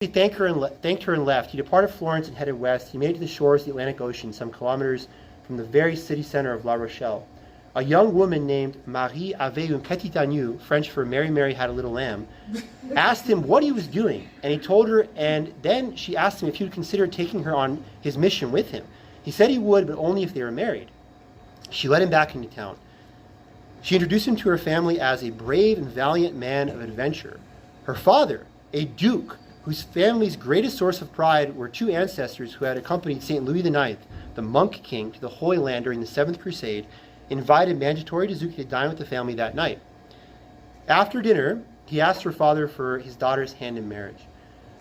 He thanked her and left. He departed Florence and headed west. He made it to the shores of the Atlantic Ocean, some kilometers from the very city center of La Rochelle. A young woman named Marie avait un petit agneau, French for Mary had a little lamb, asked him what he was doing, and he told her, and then she asked him if he would consider taking her on his mission with him. He said he would, but only if they were married. She led him back into town. She introduced him to her family as a brave and valiant man of adventure. Her father, a duke, whose family's greatest source of pride were two ancestors who had accompanied St. Louis IX, the monk king, to the Holy Land during the Seventh Crusade, invited Mangiatori Dezucchi to dine with the family that night. After dinner, he asked her father for his daughter's hand in marriage.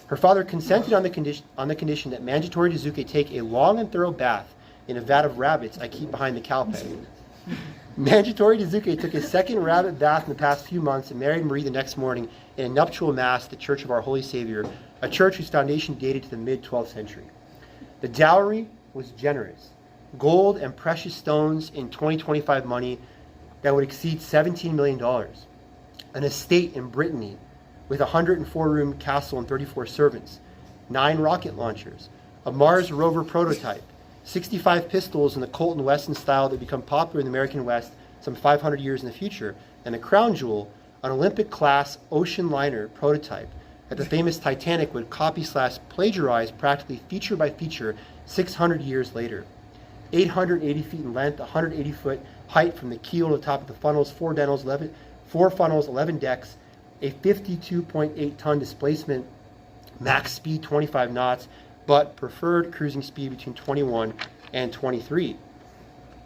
Her father consented on the condition that Mangiatori Dezucchi take a long and thorough bath in a vat of rabbits I keep behind the cow pen. Mangiatori Dezucchi took his second rabbit bath in the past few months and married Marie the next morning in a nuptial mass at the Church of Our Holy Savior, a church whose foundation dated to the mid-12th century. The dowry was generous. Gold and precious stones in 2025 money that would exceed $17 million. An estate in Brittany with a 104-room castle and 34 servants, 9 rocket launchers, a Mars rover prototype, 65 pistols in the Colt & Wesson style that become popular in the American West some 500 years in the future, and the crown jewel, an Olympic-class ocean liner prototype that the famous Titanic would copy/plagiarize practically feature by feature 600 years later. 880 feet in length, 180-foot height from the keel to the top of the funnels, 4 funnels, 11 decks, a 52.8-ton displacement, max speed 25 knots, but preferred cruising speed between 21 and 23.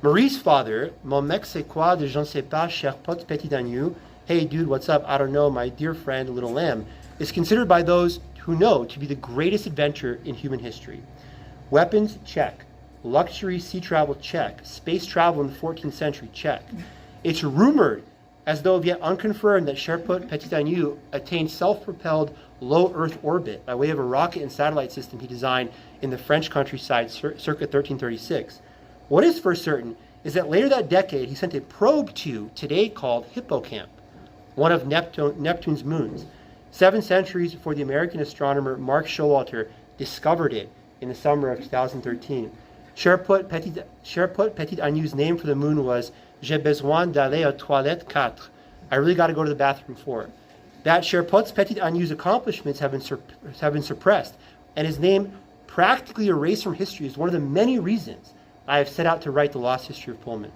Marie's father, mon mec c'est quoi de je ne sais pas, cher pote petit agneau, hey dude, what's up, I don't know, my dear friend, little lamb, is considered by those who know to be the greatest adventure in human history. Weapons, check. Luxury sea travel, check. Space travel in the 14th century, check. It's rumored, as though yet unconfirmed, that Sherput Petit Agneau attained self-propelled low Earth orbit by way of a rocket and satellite system he designed in the French countryside circa 1336. What is for certain is that later that decade he sent a probe to, today called Hippocamp, one of Neptune's moons, 7 centuries before the American astronomer Mark Showalter discovered it in the summer of 2013. Sherput Petit Agneau's name for the moon was J'ai besoin d'aller aux toilettes 4. I really got to go to the bathroom 4. That Sherput Petit Agneau's accomplishments have been suppressed, and his name practically erased from history is one of the many reasons I have set out to write the lost history of Pullman.